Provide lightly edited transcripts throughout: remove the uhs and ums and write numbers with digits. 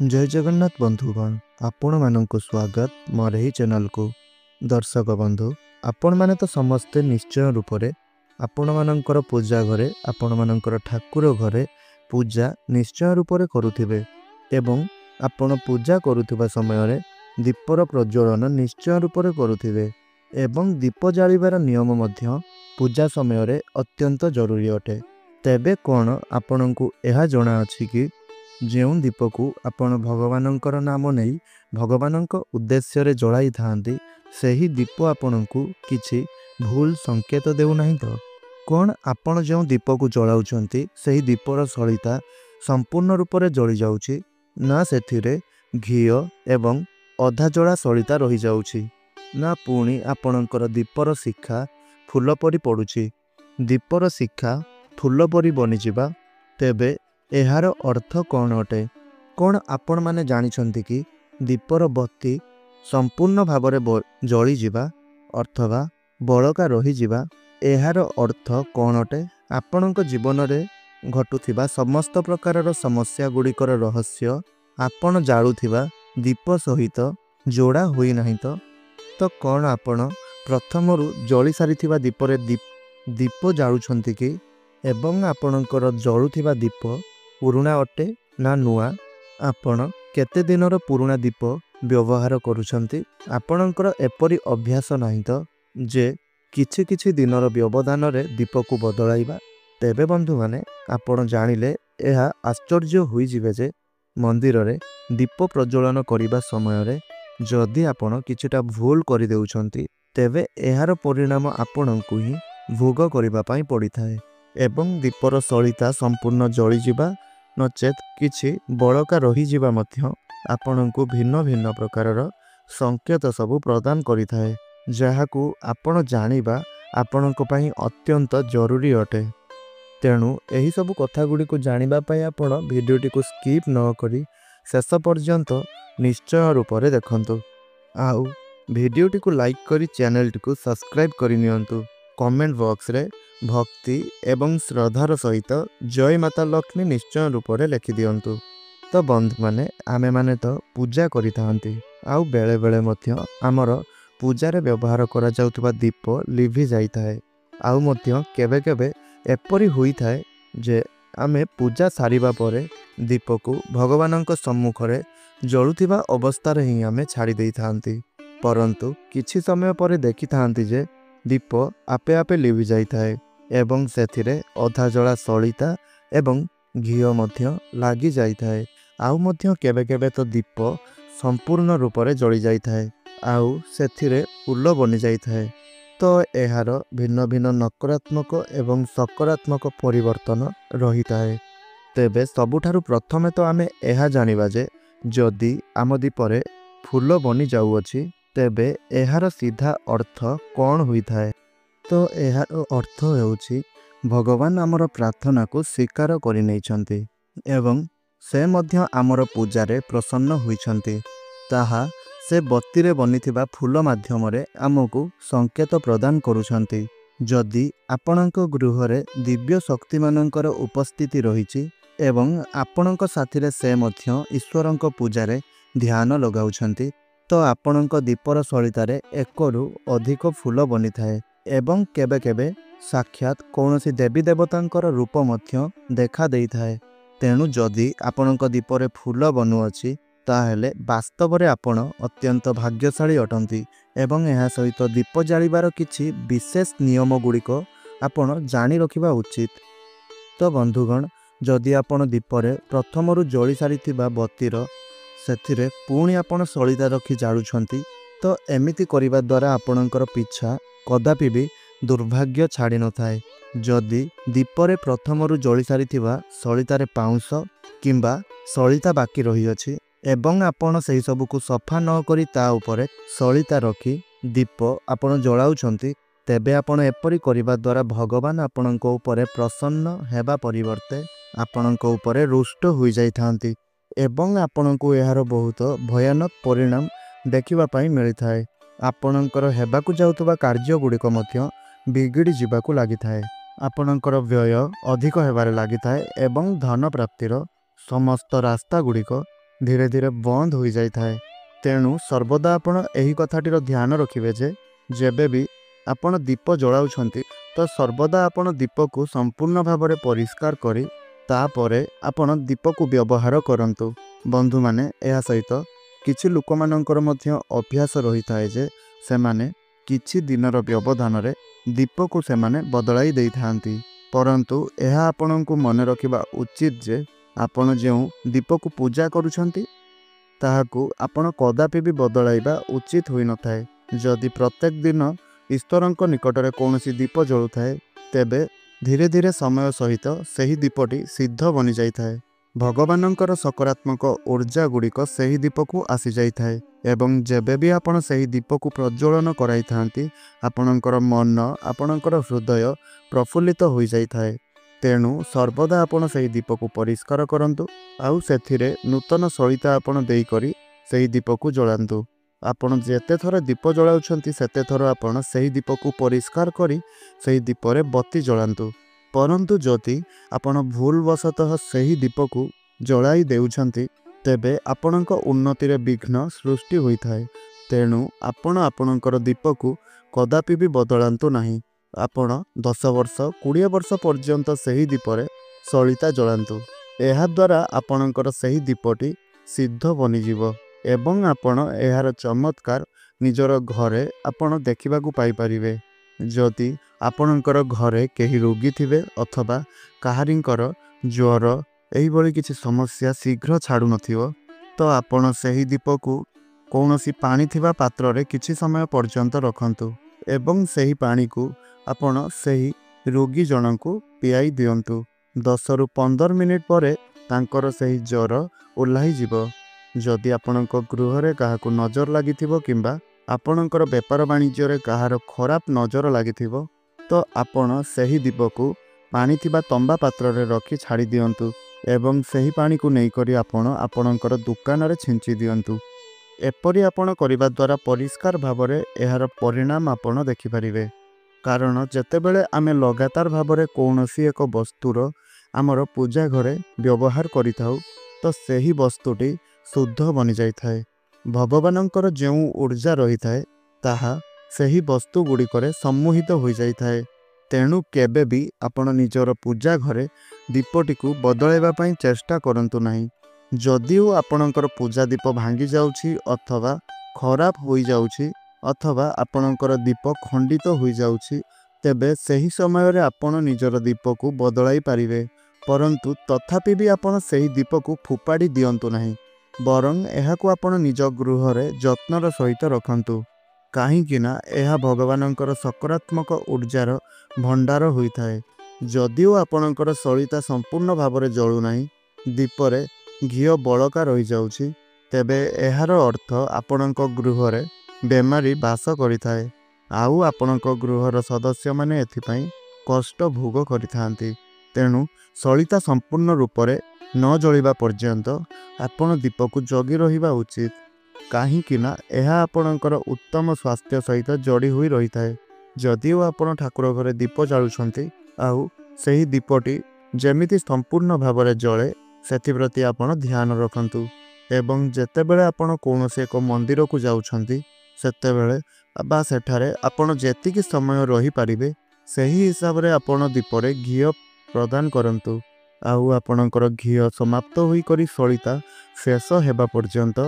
जय जगन्नाथ बंधुगण आपण मानक स्वागत मोर ही चैनल को। दर्शक बंधु आपण माने तो समस्ते निश्चय रूप से आपण मानकर पूजा घरे आपण मानकर ठाकुर घरे पूजा निश्चय रूप से करुथिबे एवं आपण पूजा करुथिबा समय रे दीपर प्रज्वलन निश्चय रूप से करुथिबे एवं दीप जालिबार नियम मध्य पूजा समय रे अत्यंत जरूरी अटे। तेबे कौन आपनकु एहा जणा अछि कि जेउ दीप को आपण भगवानंकर नाम नहीं भगवानंक उद्देश्य रे जलाई थांती सही दीप आपनकु किछि भूल संकेत देउ नहीं तो कौन आपण जेउ दीप को जलाउछंती सही दीपर सलिता संपूर्ण रूप से जली जाउछि ना सेथिरे घियो एवं अधा जला सलिता रही जाउछि ना पुणी आपणकर दीपर शिखा फूल परी पड़ुछि। दीपर शिखा फूल परी बनिजिबा तेबे एहार अर्थ कौन अटे? कौन आपण माने जानिछंती कि दीपर बत्ती संपूर्ण भावरे जली जिबा अथवा बळका रही जिबा एहार अर्थ कौन अटे? आपणक जीवन रे घटुथिबा समस्त प्रकारर समस्या गुड़िकर रहस्य आपण जाळुथिबा दीप सहित जोड़ा होई नाही तो कौन आपण प्रथमरु जली सारिथिबा दीपरे दीप जाळुछंती कि एवं आपणकर जळुथिबा दीप पुरुणा अटे ना नुआ? आपण केते दिनर पुरुणा दीप व्यवहार करुछंती? आपणकर एपरी अभ्यास नाही तो जे किछि किछि दिनर व्यवधान रे दीप को बदलाइबा? तेबे बंधु माने आपण जानिले एहा आश्चर्य होई जिवे जे मंदिर रे दीप प्रज्वलन करिबा समय रे जदि आपण किछिटा भूल करि देउछंती तेबे एहार परिणाम आपणकु ही भोग करिबा पई पड़िथाए एवं दीपर सलिता संपूर्ण जली जिबा नचेत किछि बळका रही जिबा मध्य आपणकु भिन्न भिन्न प्रकारर संकेत सबु प्रदान करिथाए जहाकु आपण जानिबा आपणक पई अत्यंत जरूरी अटे। तेणु एही सबु कथा गुडी को जानिबा पई आपण वीडियोटी को स्किप न करी शेष पर्यंत निश्चय रूप से देखंतु आउ वीडियोटी को लाइक करी चैनल को सब्सक्राइब करि नियंतु। कमेंट बॉक्स रे भक्ति एवं श्रद्धार सहित जय माता लक्ष्मी निश्चय रूप से लिखि दियंतु। तो बंधु माने आमे माने तो पूजा करि थांती आउ बेले बेले मध्य आमर पूजा रे व्यवहार करा जाउतबा दीप लिभि जाई थाए आउ मध्य केबे केबे एपरि होई थाए जे आमे पूजा सारिबा परे दीप को भगवानंक सम्मुख रे जळुथिबा अवस्था रे ही आमे छाड़ी देई थांती परंतु किछि समय परे देखि थांती जे दीप आपे आपे लिभि जाई थाए एवं सेथिरे अधा जला सलिता एवं घियो मध्य लागी जाई थाए आउ मध्य केबे केबे तो दीप संपूर्ण रूप से जली जाई थाए आउ सेथिरे फूल बनि जाई थाए। तो एहार भिन्न भिन्न नकारात्मक एवं सकारात्मक परिवर्तन रही थाए। तेबे सबुठारु प्रथमे तो आमे एहा जानिबा जे जदि आम दीपरे फूल बनि जाउअछि तेबे एहार सीधा अर्थ कौन हुई थाए? तो एहार अर्थ हेउछि भगवान आमर प्रार्थना को स्वीकार करि नैछंती एवं से मध्य आमर पूजारे प्रसन्न होइछंती ताहा से बत्तीरे बनिथिबा फूल माध्यम रे आमको संकेत प्रदान करुछंती। जदि आपणक गृह रे दिव्य शक्ति मानकर उपस्थिति रहिछि एवं आपणक साथिरे से मध्य ईश्वरंक पूजारे ध्यान लगाउछंती तो आपणक दीपर सलितारे एकरु अधिक फूल बनि थाए एवं केबे केबे साक्षात कौनसी देवी देवतांकर रूप मध्य देखा देई थाए। तेणु जदि आपणक दीपरे फूल बनुअछि ताहेले वास्तव रे आपण अत्यंत भाग्यशाली अटंती एवं एहा सहित दीप जालिबार किछि विशेष नियम गुड़िक आपण जानि रखिबा उचित। तो बंधुगण जदि आपण दीपरे प्रथमरु जली सारिथिबा बत्तीर सेथिरे पुणी आपण सलिता रखि जाळुछंती तो एमिति करिबा द्वारा आपणकर पिछा कदापि भी दुर्भाग्य छाड़ी न थाए। जदि दीपरे प्रथमरु जली सारिथिबा सलितारे पाउंस किंबा सलिता बाकी रही अछि एवं आपण सही सबु को सफा न करी ता उपरे सलिता रखी दीप आपण जलाउछंती तेबे आपण एपरि करिबा द्वारा भगवान आपणक उपरे प्रसन्न हेबा परिवर्ते आपणक उपरे रुष्ट होई जाई थांती एवं आपणको एहार बहुत भयानक परिणाम देखिबा पई मिली थाए। आपणकर हेबाकु जाउतबा कार्य गुड़िक मध्य बिगिड़ी जिबाकु लागि थाए आपणकर व्यय अधिक हेबारे लागि थाए एवं धन प्राप्तिर समस्त रास्ता गुड़िक धीरे धीरे बंद हो जाई थाए। तेणु सर्वदा आपण एही कथाटीर ध्यान रखिबे जे जेबे भी आपण दीप जलाउछंती तो सर्वदा आपण दीप को संपूर्ण भाव में परिष्कार करी तापरे आपण दीप को व्यवहार करंतु। बंधु माने एहा सहित किछि लोक मानकर मध्य अभ्यास रही थाए जे सेमाने किछि दिनर व्यवधान रे दीप को सेमाने बदलाई देई थांती। परंतु एहा आपनकु मने रखिबा उचित जे आपण जेउ दीप को पूजा करूछंती ताहाकु आपण कदापि भी बदलाइबा उचित होई न थाए। जदि प्रत्येक दिन ईश्वरंक निकटरे कौनसी दीप जलुथाए तेबे धीरे धीरे समय सहित सही दीपटी सिद्ध बनी जाई थाए। भगवानंकर सकारात्मक ऊर्जा गुड़िक सही दीप को आसी जाई थाए एवं जेबे भी आपण सही दीप को प्रज्वलन कराई थांती आपणकर मन आपणकर हृदय प्रफुल्लित हो जाई थाए। तेणु सर्वदा आपण सही दीप को परिष्कार करंतु आउ सेथिरे नूतन सलिता आपण देई करी सही दीप को जलांतु। आपण जेते थर दीप जलाउछंती सेते थर आपण सही दीप को परिष्कार करी सही दीपरे बत्ती जलांतु। परंतु जदि आपण भूलवशतः सही दीप को जलाई देउछंती तेबे आपणक उन्नति रे विघ्न सृष्टि होई थाए। तेणु आपण आपणकर दीप को कदापि भी बदलांतु नहीं। आपण 10 वर्ष 20 वर्ष पर्यंत सही दीपरे सलिता जलांतु। एहा द्वारा आपणकर सही दीपटी सिद्ध बनिजिवो एवं आपण एहार चमत्कार निजर घरे आपण देखिबाकू पाई परिबे। जदि आपणकर घरे केही रोगी थिबे अथवा काहारिंकर ज्वर एही भली किछि समस्या शीघ्र छाडु नथिवो तो आपण सही दीप को कौनसी पानी थिबा पात्र रे किछि समय पर्यंत रखंतु एवं सही पानी को आपण सही रोगी जनकू पियाई दियंतु। 10 रु 15 मिनिट परे तांकर सही ज्वर ओल्हाई जिवो। जदि आपणक गृह रे काहाकू नजर लागिथिबो किंबा आपणकर व्यापार वाणिज्य रे काहार खराब नजर लागिथिबो तो आपण सही दीप को पानी थिबा तंबा पात्र रे रखी छाड़ी दियंतु एवं सही पानी को नहीं करी आपण आपणकर दुकान रे छिंची दियंतु। एपरि आपण करिबा द्वारा परिष्कार भाव में एहार परिणाम आपण देखि परिबे। कारण जेतेबेले आमे लगातार भाव में कौनसी एक वस्तुर आमर पूजा घरे व्यवहार करिथाउ तो सही वस्तुटी शुद्ध बनी जाई थाए। भगवानंकर जेउ ऊर्जा रही थाए ताहा सही वस्तु गुड़िकरे सम्मोहित हो जाई थाए। तेणु केबे भी आपण निजर पूजा घरे दीपटी को बदलाइबा पई चेष्टा करंतु नहीं। जदिও आपणकर पूजा दीप भांगी जाउछि अथवा खराब हो जाउछि अथवा आपणकर दीप खंडित हो जाउछि तेबे सही समय रे आपण निजर दीप को बदलाई पारिबे। परंतु तथापि भी आपण सही दीप को फुपाड़ी दियंतु नहीं बरं एहाकू आपण निज गृह रे जत्नर सहित रखंतु। काहींकिना एहा भगवानंकर सकारात्मक ऊर्जार भंडार होई थाए। जदिও आपणकर सलिता संपूर्ण भाव में जळु नाही दीपरे घिओ बलका रही जाउछि तेबे एहार अर्थ आपणक गृह रे बेमारी बास करिथाए आउ आपणक गृहर सदस्य माने एथिपई कष्ट भोग करिथांती। तेणु सलिता संपूर्ण रूप में न जलिबा पर्यंत आपण दीप को जगी रहिबा उचित। काहींकिना एहा आपणकर उत्तम स्वास्थ्य सहित जड़ी हुई रही थाए। जदिও आपण ठाकुर घरे दीप जालुछंती आउ सही दीपटी जेमिति संपूर्ण भाव में जले सेथिप्रति आपण ध्यान रखंतु एवं जेतेबेले आपण कौनसी एक मंदिर को जाउछंती सेतेबेले बा सेठारे आपण जेतिकी समय रही पारिबे सही हिसाब रे आपण दीपरे घिओ प्रदान करंतु आउ आपणकर घिओ समाप्त होई करी सलिता शेष हेबा पर्यंत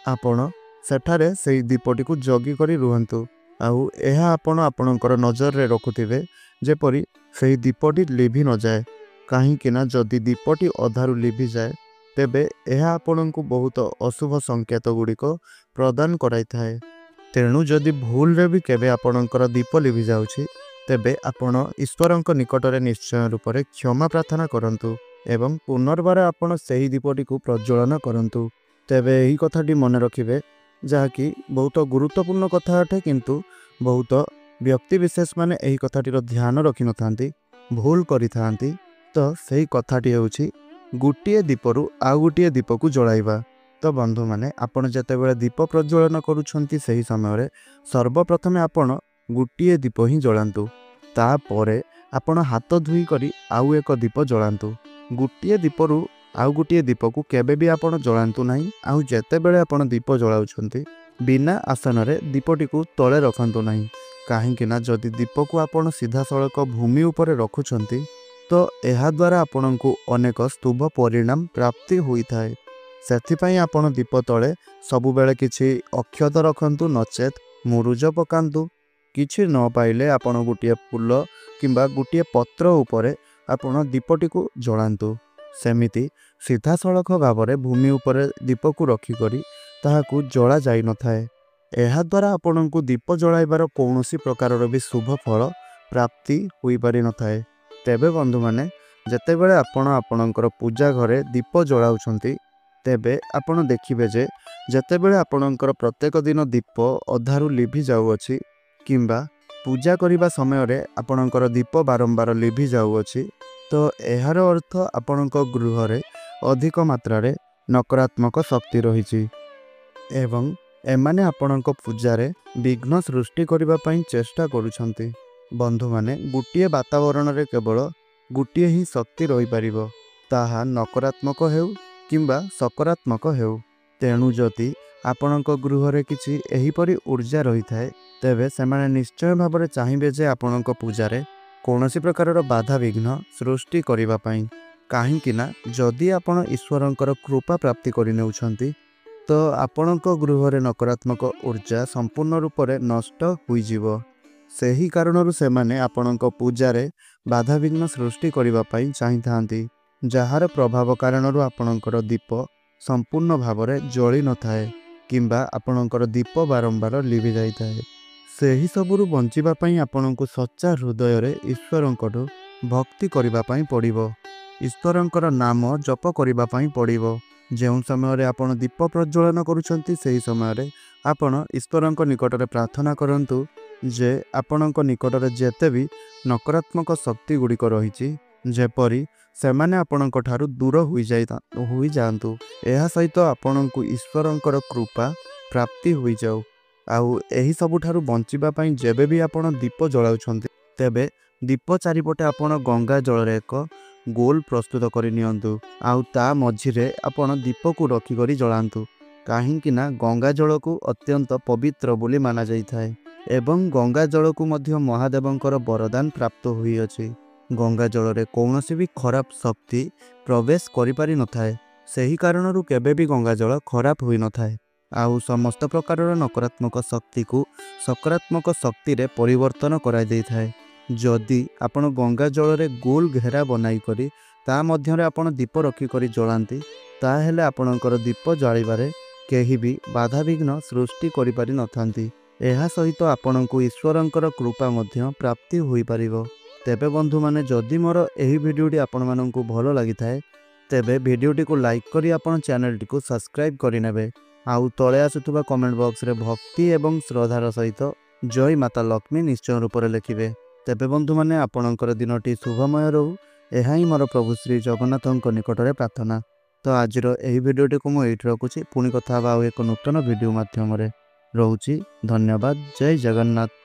आपण सेठारे सही दीपटी को जगी करी रुहंतु आउ एहा आपण आपणकर नजर रे रखुथिबे जेपरि सही दीपटी लिभि न जाए। काहींकिना जदि दीपटी अधारु लिभि जाए तेबे एहा आपणको बहुत अशुभ संकेत गुड़िक प्रदान कराई थाए। तेणु जदि भूल रे भी केबे आपणकर दीप लिभि जाउछि तेबे आपण ईश्वरंक निकटरे निश्चय रूप में क्षमा प्रार्थना करंतु एवं पुनर्बार आपण सही दीपटी को प्रज्वलन करंतु। तेबे एही कथाटी मन रखिबे जहाँकि बहुत गुरुत्वपूर्ण कथा अटे किंतु बहुत व्यक्ति विशेष माने एही कथाटीर ध्यान रखि नथांती भूल करिथांती। तो सही कथाटी हेउछि गोटिए दीपरु आउ गोटिए दीप को जलाइबा। तो बंधु माने आपण जेतेबेले दीप प्रज्वलन करूछंती सही समय रे सर्वप्रथमे आपण गोटिए दीप ही जलांतु तापरे आपण हाथ धुई करी आउ एक दीप जलांतु। गोटिए दीपरु आउ गोटे दीप को केबे भी आपण जलांतु नहीं। आउ जेतेबेले आपण दीप जलाउछंती बिना आसन रे दीपटी को तले रखंतु नहीं। काहेकि ना जदि दीप को आपण सीधा सड़क भूमि उपरे रखुछंती तो एहा द्वारा आपण को अनेक शुभ परिणाम प्राप्ति होई थाए। सेथिपई आपण दीप तले सबु बेले किछि अक्षत रखंतु नचेत मुरुज पकांतु। किछि न पाइले आपण गुटिए फूल किंबा गुटिए पत्र उपरे आपण दीपटी को जलांतु। सेमिति सीधा सड़क भाव में भूमि उपरे दीप को रखिक ताहाकू जला जाई न थाए। एहा द्वारा आपण को दीप जलाइबार कौनसी प्रकार भी शुभ फल प्राप्ति होई पारि न थाए। तेबे बंधु माने जेतेबेले आपण आपणकर पूजा घरे दीप जलाउछंती तेबे आपण देखिबे जे जेतेबेले आपणकर प्रत्येक दिन दीप अधारु लिभि जाउअछि किंबा पूजा करिबा समय रे आपणकर दीप बारंबार लिभि जाउअछि तो एहार अर्थ आपणक गृह रे अधिक मात्रा रे नकारात्मक शक्ति रहिछि एवं एमाने आपणक पूजा रे विघ्न सृष्टि करिबा पई चेष्टा करूछंती। बंधु माने गुटिए वातावरण रे केवल गुटिए ही शक्ति रही पारिबो, ताहा नकारात्मक हेउ किंबा सकारात्मक हेउ। तेणु जदि आपणक गृह रे किछि एहिपरि ऊर्जा रही थाए तेबे सेमाने निश्चय भाबरे चाहिबे जे आपणक पूजा रे कौनसी प्रकार बाधा विघ्न सृष्टि करिबा पई। काहेकि ना जदि आपण ईश्वरंकर कृपा प्राप्ति करि नेउछंती तो आपणक गृह रे नकारात्मक ऊर्जा संपूर्ण रूप से नष्ट होई जिवो। सेही कारणरु सेमाने आपणक पूजा रे बाधा विघ्न सृष्टि करिबा पई चाहिथांती, जहार प्रभाव कारणरु आपणकर दीप संपूर्ण भाव में जली न थाए किंबा आपणकर दीप बारंबार लिभि जाई थाए। सेही सबुरु बंचिबा पई आपणको सच्चा हृदय रे ईश्वरंकठु भक्ति करिबा पई पड़िबो। ईश्वरंकर नाम जप करिबा पई पड़िबो। जेउ समय रे आपण दीप प्रज्वलन करूछंती सेही समय रे आपण ईश्वरंक निकट रे प्रार्थना करंतु जे आपणक निकट रे जेते भी नकारात्मक शक्ति गुड़िक रहिछि जेपरि सेमाने आपणक ठारु दूर होई जांतु। एहा सहित आपणको ईश्वरंकर कृपा प्राप्ति होई जाऊ। आउ एही सबु ठारु बंचिबा पई जेबे भी आपण दीप जलाउछंती तेबे दीप चारिपटे आपण गंगा जल रे एक गोल प्रस्तुत करि नियंतु। आउ ता मझिरे आपण दीप को रखी करी जलांतु। काहेकि ना गंगा जल को अत्यंत पवित्र बोली माना जाई थाए एवं गंगा जल को मध्य महादेवंकर वरदान प्राप्त होई अछि। गंगा जल रे कौनसी भी खराब शक्ति प्रवेश करि पारि न थाए। सेही कारणरु केबे भी गंगा जल खराब होई न थाए। आउ समस्त प्रकार नकारात्मक शक्ति को सकारात्मक शक्ति रे परिवर्तन कराई देई थाए। जदि आपण गंगा जल रे गोल घेरा बनाई करी ता मध्य रे आपण दीप रखी करी जलांती ताहेले आपणकर दीप जालिबारे केही भी बाधा विघ्न सृष्टि करि पारि नथांती। एहा सहित आपणको ईश्वरंकर कृपा मध्य प्राप्ति होई पारिबो। तेबे बंधु माने जदि मोर एही वीडियोटी आपण माननकु भलो लागि थाए तेबे वीडियोटी को लाइक करी आपण चैनल टी को सब्सक्राइब करि नेबे। आउ तळे आसुथुबा कमेंट बॉक्स रे भक्ति एवं श्रद्धार सहित जय माता लक्ष्मी निश्चय रूप से लिखिबे। तेबे बंधु माने आपणकर दिनटी शुभमय रहू एहा ही मोर प्रभु श्री जगन्नाथଙ୍କ निकटरे प्रार्थना। तो आजिर एही वीडियोटी को मु एठी रखुछि। पुणी कथा बा एक नूतन वीडियो माध्यम रे रहुछि। धन्यवाद। जय जगन्नाथ।